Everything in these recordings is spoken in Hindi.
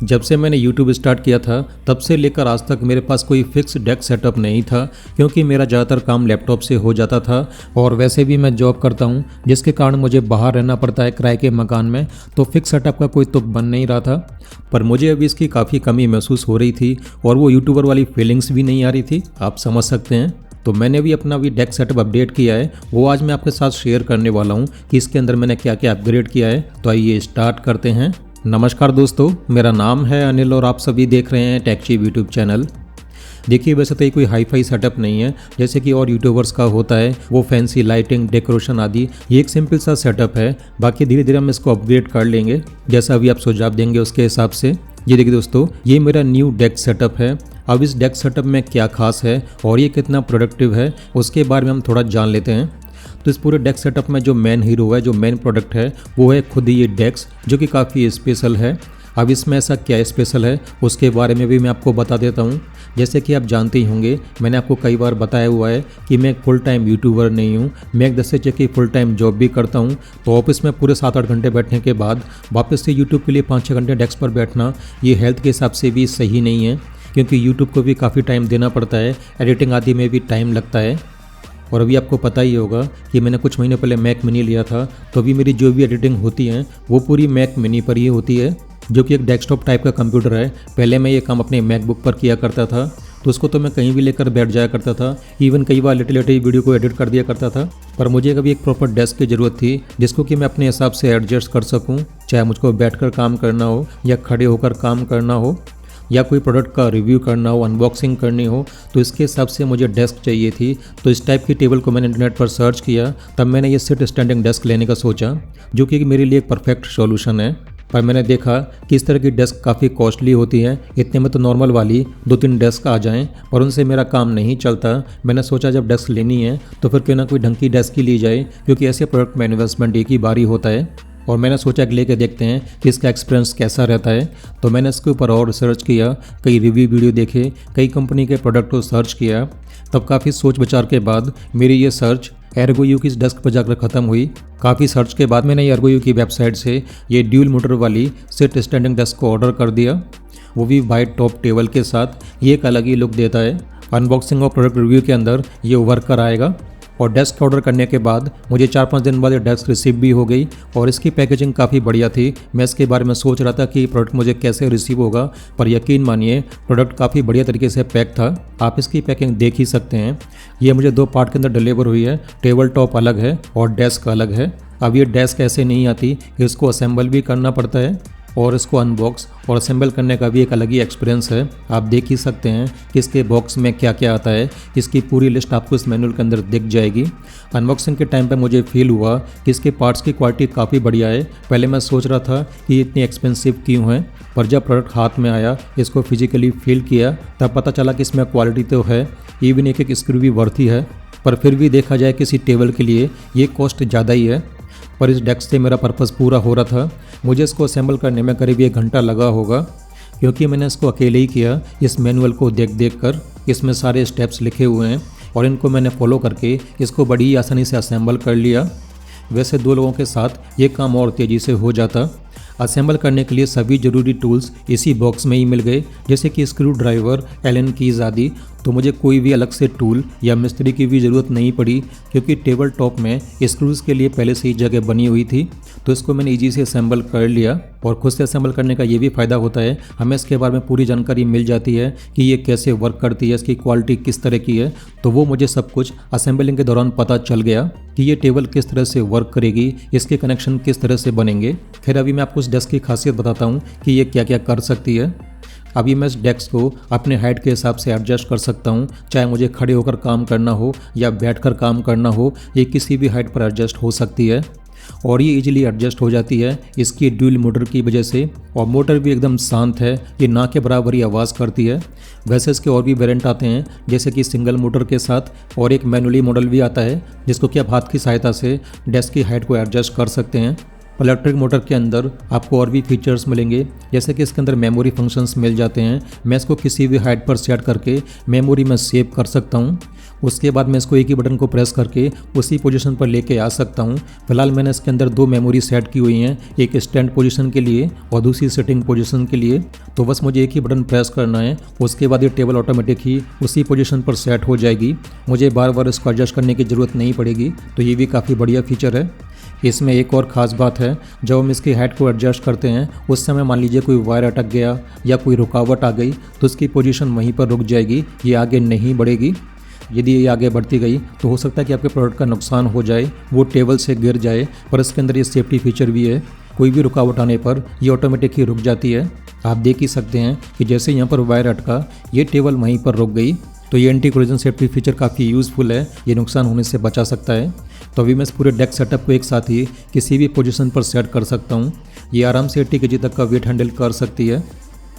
जब से मैंने YouTube स्टार्ट किया था तब से लेकर आज तक मेरे पास कोई फिक्स डेस्क सेटअप नहीं था, क्योंकि मेरा ज़्यादातर काम लैपटॉप से हो जाता था और वैसे भी मैं जॉब करता हूँ, जिसके कारण मुझे बाहर रहना पड़ता है किराए के मकान में। तो फिक्स सेटअप का कोई तुक बन नहीं रहा था, पर मुझे अभी इसकी काफ़ी कमी महसूस हो रही थी और वो यूट्यूबर वाली फीलिंग्स भी नहीं आ रही थी, आप समझ सकते हैं। तो मैंने भी अपना डेस्क सेटअप अपडेट किया है, वो आज मैं आपके साथ शेयर करने वाला हूँ कि इसके अंदर मैंने क्या क्या अपग्रेड किया है। तो आइए स्टार्ट करते हैं। नमस्कार दोस्तों, मेरा नाम है अनिल और आप सभी देख रहे हैं टेकचीप यूट्यूब चैनल। देखिए, वैसे तो ये कोई हाई फाई सेटअप नहीं है जैसे कि और यूट्यूबर्स का होता है, वो फैंसी लाइटिंग डेकोरेशन आदि। ये एक सिंपल सा सेटअप है, बाकी धीरे धीरे हम इसको अपग्रेड कर लेंगे जैसा अभी आप सुझाव देंगे उसके हिसाब से। ये देखिए दोस्तों, ये मेरा न्यू डेस्क सेटअप है। अब इस डेस्क सेटअप में क्या खास है और ये कितना प्रोडक्टिव है उसके बारे में हम थोड़ा जान लेते हैं। तो इस पूरे डेस्क सेटअप में जो मेन हीरो है, जो मेन प्रोडक्ट है, वो है खुद ही ये डेस्क, जो कि काफ़ी स्पेशल है। अब इसमें ऐसा क्या स्पेशल है उसके बारे में भी मैं आपको बता देता हूँ। जैसे कि आप जानते ही होंगे, मैंने आपको कई बार बताया हुआ है कि मैं एक फुल टाइम यूट्यूबर नहीं हूँ, मैं एक 10 से 6 की फुल टाइम जॉब भी करता हूँ। तो ऑफिस में पूरे 7-8 घंटे बैठने के बाद वापस से यूट्यूब के लिए 5-6 घंटे डेस्क पर बैठना, ये हेल्थ के हिसाब से भी सही नहीं है, क्योंकि यूट्यूब को भी काफ़ी टाइम देना पड़ता है, एडिटिंग आदि में भी टाइम लगता है। और अभी आपको पता ही होगा कि मैंने कुछ महीने पहले मैक मिनी लिया था, तो अभी मेरी जो भी एडिटिंग होती है वो पूरी मैक मिनी पर ही होती है, जो कि एक डेस्कटॉप टाइप का कंप्यूटर है। पहले मैं ये काम अपने मैकबुक पर किया करता था, तो उसको तो मैं कहीं भी लेकर बैठ जाया करता था, इवन कई बार लेटे लेटे वीडियो को एडिट कर दिया करता था। पर मुझे कभी एक प्रॉपर डेस्क की ज़रूरत थी जिसको कि मैं अपने हिसाब से एडजस्ट कर सकूँ, चाहे मुझको बैठकर काम करना हो या खड़े होकर काम करना हो या कोई प्रोडक्ट का रिव्यू करना हो, अनबॉक्सिंग करनी हो, तो इसके हिसाब से मुझे डेस्क चाहिए थी। तो इस टाइप की टेबल को मैंने इंटरनेट पर सर्च किया, तब मैंने ये सिट स्टैंडिंग डेस्क लेने का सोचा, जो कि मेरे लिए एक परफेक्ट सॉल्यूशन है। पर मैंने देखा कि इस तरह की डेस्क काफ़ी कॉस्टली होती है, इतने में तो नॉर्मल वाली 2-3 डेस्क आ जाएं, पर उनसे मेरा काम नहीं चलता। मैंने सोचा जब डेस्क लेनी है तो फिर क्यों ना कोई ढंग की डेस्क ही ली जाए, क्योंकि ऐसे प्रोडक्ट में इन्वेस्टमेंट एक ही बारी होता है। और मैंने सोचा कि लेके देखते हैं कि इसका एक्सपीरियंस कैसा रहता है। तो मैंने इसके ऊपर और रिसर्च किया, कई रिव्यू वीडियो देखे, कई कंपनी के प्रोडक्ट को सर्च किया। तब काफ़ी सोच विचार के बाद मेरी ये सर्च एर्गोयू की इस डेस्क पर जाकर ख़त्म हुई। काफ़ी सर्च के बाद मैंने एर्गोयू की वेबसाइट से ये ड्यूल मोटर वाली सिट स्टैंडिंग डेस्क को ऑर्डर कर दिया, वो भी वाइट टॉप टेबल के साथ। ये एक अलग ही लुक देता है। अनबॉक्सिंग और प्रोडक्ट रिव्यू के अंदर ये उभर कर आएगा। और डेस्क ऑर्डर करने के बाद मुझे 4-5 दिन बाद ये डेस्क रिसीव भी हो गई और इसकी पैकेजिंग काफ़ी बढ़िया थी। मैं इसके बारे में सोच रहा था कि प्रोडक्ट मुझे कैसे रिसीव होगा, पर यकीन मानिए प्रोडक्ट काफ़ी बढ़िया तरीके से पैक था। आप इसकी पैकिंग देख ही सकते हैं। ये मुझे 2 पार्ट के अंदर डिलीवर हुई है, टेबल टॉप अलग है और डेस्क अलग है। अब ये डेस्क ऐसे नहीं आती, इसको असेंबल भी करना पड़ता है और इसको अनबॉक्स और असेंबल करने का भी एक अलग ही एक्सपीरियंस है। आप देख ही सकते हैं कि इसके बॉक्स में क्या क्या आता है, इसकी पूरी लिस्ट आपको इस मैनुअल के अंदर दिख जाएगी। अनबॉक्सिंग के टाइम पे मुझे फील हुआ कि इसके पार्ट्स की क्वालिटी काफ़ी बढ़िया है। पहले मैं सोच रहा था कि इतनी एक्सपेंसिव क्यों है, पर जब प्रोडक्ट हाथ में आया, इसको फिजिकली फील किया, तब पता चला कि इसमें क्वालिटी तो है, इवन एक स्क्रू भी वर्थी है। पर फिर भी देखा जाए किसी टेबल के लिए ये कॉस्ट ज़्यादा ही है, पर इस डेस्क से मेरा पर्पस पूरा हो रहा था। मुझे इसको असेंबल करने में करीब 1 घंटा लगा होगा, क्योंकि मैंने इसको अकेले ही किया। इस मैनुअल को देख कर इसमें सारे स्टेप्स लिखे हुए हैं और इनको मैंने फॉलो करके इसको बड़ी ही आसानी से असेंबल कर लिया। वैसे 2 लोगों के साथ ये काम और तेज़ी से हो जाता। असेंबल करने के लिए सभी ज़रूरी टूल्स इसी बॉक्स में ही मिल गए, जैसे कि स्क्रू ड्राइवर, एलन कीज़ आदि। तो मुझे कोई भी अलग से टूल या मिस्त्री की भी ज़रूरत नहीं पड़ी, क्योंकि टेबल टॉप में स्क्रूज़ के लिए पहले से ही जगह बनी हुई थी। तो इसको मैंने ईजी से असेंबल कर लिया। और खुद से असेंबल करने का ये भी फ़ायदा होता है, हमें इसके बारे में पूरी जानकारी मिल जाती है कि ये कैसे वर्क करती है, इसकी क्वालिटी किस तरह की है। तो वो मुझे सब कुछ असेंबलिंग के दौरान पता चल गया कि ये टेबल किस तरह से वर्क करेगी, इसके कनेक्शन किस तरह से बनेंगे। फिर अभी मैं आपको इस डेस्क की खासियत बताता हूँ कि ये क्या क्या कर सकती है। अभी मैं इस डेस्क को अपने हाइट के हिसाब से एडजस्ट कर सकता हूँ, चाहे मुझे खड़े होकर काम करना हो या बैठकर काम करना हो, ये किसी भी हाइट पर एडजस्ट हो सकती है। और ये इजीली एडजस्ट हो जाती है इसकी ड्यूल मोटर की वजह से। और मोटर भी एकदम शांत है, ये ना के बराबर ही आवाज़ करती है। वैसे इसके और भी वेरिएंट आते हैं, जैसे कि सिंगल मोटर के साथ, और एक मैनुअली मॉडल भी आता है जिसको कि आप हाथ की सहायता से डेस्क की हाइट को एडजस्ट कर सकते हैं। इलेक्ट्रिक मोटर के अंदर आपको और भी फीचर्स मिलेंगे, जैसे कि इसके अंदर मेमोरी फंक्शंस मिल जाते हैं। मैं इसको किसी भी हाइट पर सेट करके मेमोरी में सेव कर सकता हूँ। उसके बाद मैं इसको एक ही बटन को प्रेस करके उसी पोजीशन पर लेके आ सकता हूँ। फिलहाल मैंने इसके अंदर 2 मेमोरी सेट की हुई हैं, एक स्टैंड पोजीशन के लिए और दूसरी सेटिंग पोजीशन के लिए। तो बस मुझे एक ही बटन प्रेस करना है, उसके बाद ये टेबल ऑटोमेटिक ही उसी पोजीशन पर सेट हो जाएगी। मुझे बार बार इसको एडजस्ट करने की ज़रूरत नहीं पड़ेगी, तो ये भी काफ़ी बढ़िया फीचर है। इसमें एक और ख़ास बात है, जब हम इसकी हाइट को एडजस्ट करते हैं उस समय मान लीजिए कोई वायर अटक गया या कोई रुकावट आ गई तो उसकी पोजीशन वहीं पर रुक जाएगी, ये आगे नहीं बढ़ेगी। यदि ये आगे बढ़ती गई तो हो सकता है कि आपके प्रोडक्ट का नुकसान हो जाए, वो टेबल से गिर जाए। पर इसके अंदर ये सेफ्टी फीचर भी है, कोई भी रुकावट आने पर ये ऑटोमेटिक ही रुक जाती है। आप देख ही सकते हैं कि जैसे यहाँ पर वायर अटका ये टेबल वहीं पर रुक गई। तो ये एंटी कोलिजन सेफ्टी फीचर काफ़ी यूज़फुल है, ये नुकसान होने से बचा सकता है। तो अभी मैं इस पूरे डेक सेटअप को एक साथ ही किसी भी पोजीशन पर सेट कर सकता हूँ। ये आराम से 80 kg तक का वेट हैंडल कर सकती है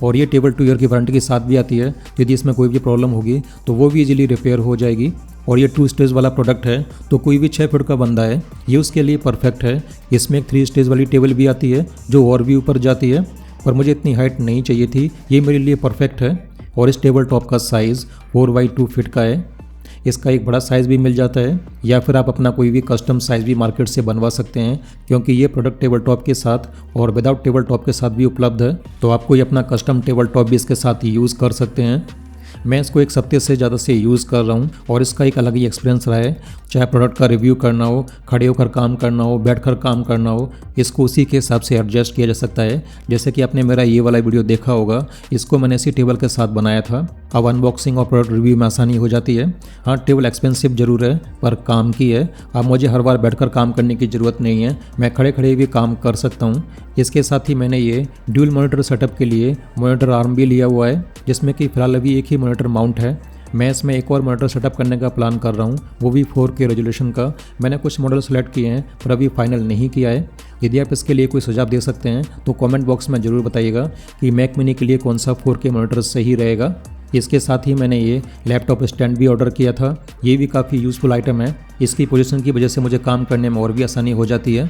और ये टेबल 2 ईयर की वारंटी के साथ भी आती है। यदि इसमें कोई भी प्रॉब्लम होगी तो वो भी इजीली रिपेयर हो जाएगी। और ये 2 स्टेज वाला प्रोडक्ट है, तो कोई भी 6 फीट का बंदा है ये उसके लिए परफेक्ट है। इसमें एक 3 स्टेज वाली टेबल भी आती है जो और भी ऊपर जाती है, पर मुझे इतनी हाइट नहीं चाहिए थी, ये मेरे लिए परफेक्ट है। और इस टेबल टॉप का साइज़ 4x2 फीट का है। इसका एक बड़ा साइज़ भी मिल जाता है, या फिर आप अपना कोई भी कस्टम साइज़ भी मार्केट से बनवा सकते हैं, क्योंकि ये प्रोडक्ट टेबल टॉप के साथ और विदाउट टेबल टॉप के साथ भी उपलब्ध है। तो आप कोई अपना कस्टम टेबल टॉप भी इसके साथ यूज़ कर सकते हैं। मैं इसको 1 हफ्ते से ज़्यादा से यूज़ कर रहा हूँ और इसका एक अलग ही एक्सपीरियंस रहा है। चाहे प्रोडक्ट का रिव्यू करना हो, खड़े होकर काम करना हो, बैठकर काम करना हो, इसको उसी के हिसाब से एडजस्ट किया जा सकता है। जैसे कि आपने मेरा ये वाला वीडियो देखा होगा, इसको मैंने इसी टेबल के साथ बनाया था। अब अनबॉक्सिंग और प्रोडक्ट रिव्यू में आसानी हो जाती है। हाँ, टेबल एक्सपेंसिव ज़रूर है पर काम की है। अब मुझे हर बार बैठकर काम करने की ज़रूरत नहीं है, मैं खड़े खड़े भी काम कर सकता हूँ। इसके साथ ही मैंने ये ड्यूल मॉनिटर सेटअप के लिए मॉनिटर आर्म भी लिया हुआ है, जिसमें कि फिलहाल अभी एक ही मॉनिटर माउंट है। मैं इसमें एक और मॉनिटर सेटअप करने का प्लान कर रहा हूँ, वो भी 4K रेजोल्यूशन का। मैंने कुछ मॉडल सेलेक्ट किए हैं पर अभी फाइनल नहीं किया है। यदि आप इसके लिए कोई सुझाव दे सकते हैं तो कमेंट बॉक्स में ज़रूर बताइएगा कि मैक मिनी के लिए कौन सा 4K मॉनिटर सही रहेगा। इसके साथ ही मैंने ये लैपटॉप स्टैंड भी ऑर्डर किया था, ये भी काफ़ी यूज़फुल आइटम है। इसकी पोजीशन की वजह से मुझे काम करने में और भी आसानी हो जाती है।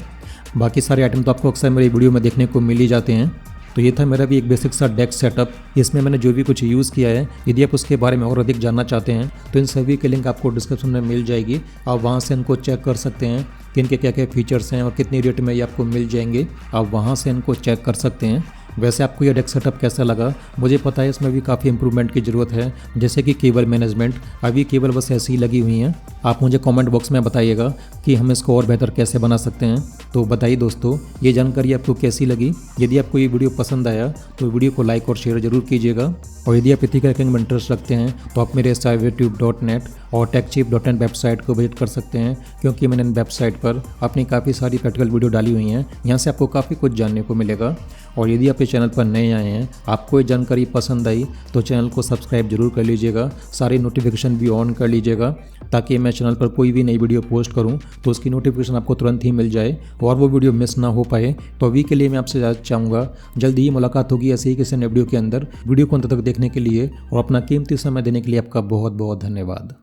बाकी सारे आइटम तो आपको अक्सर मेरी वीडियो में देखने को मिल ही जाते हैं। तो ये था मेरा भी एक बेसिक सा डेक सेटअप। इसमें मैंने जो भी कुछ यूज़ किया है, यदि आप उसके बारे में और अधिक जानना चाहते हैं तो इन सभी की लिंक आपको डिस्क्रिप्शन में मिल जाएगी। आप वहाँ से इनको चेक कर सकते हैं कि इनके क्या क्या फीचर्स हैं और कितनी रेट में ये आपको मिल जाएंगे। आप वहाँ से इनको चेक कर सकते हैं। वैसे आपको ये डेक सेटअप कैसा लगा? मुझे पता है इसमें भी काफ़ी इंप्रूवमेंट की ज़रूरत है, जैसे कि केबल मैनेजमेंट। अभी केबल बस ऐसी ही लगी हुई हैं। आप मुझे कमेंट बॉक्स में बताइएगा कि हम इसको और बेहतर कैसे बना सकते हैं। तो बताइए दोस्तों, ये जानकारी आपको कैसी लगी? यदि आपको ये वीडियो पसंद आया तो वीडियो को लाइक और शेयर ज़रूर कीजिएगा। और यदि आप इथिकल हैकिंग में इंटरेस्ट रखते हैं तो आप मेरे cybertube.net और techcheap.in वेबसाइट को विजिट कर सकते हैं, क्योंकि मैंने इन वेबसाइट पर अपनी काफ़ी सारी प्रैक्टिकल वीडियो डाली हुई हैं। यहाँ से आपको काफ़ी कुछ जानने को मिलेगा। और यदि आप इस चैनल पर नए आए हैं, आपको ये जानकारी पसंद आई तो चैनल को सब्सक्राइब जरूर कर लीजिएगा, सारी नोटिफिकेशन भी ऑन कर लीजिएगा, ताकि मैं चैनल पर कोई भी नई वीडियो पोस्ट करूं तो उसकी नोटिफिकेशन आपको तुरंत ही मिल जाए और वो वीडियो मिस ना हो पाए। तो अभी के लिए मैं आपसे चाहूँगा जल्दी ही मुलाकात होगी ऐसे ही किसी नए वीडियो के अंदर। वीडियो को अंत तक देखने के लिए और अपना कीमती समय देने के लिए आपका बहुत बहुत धन्यवाद।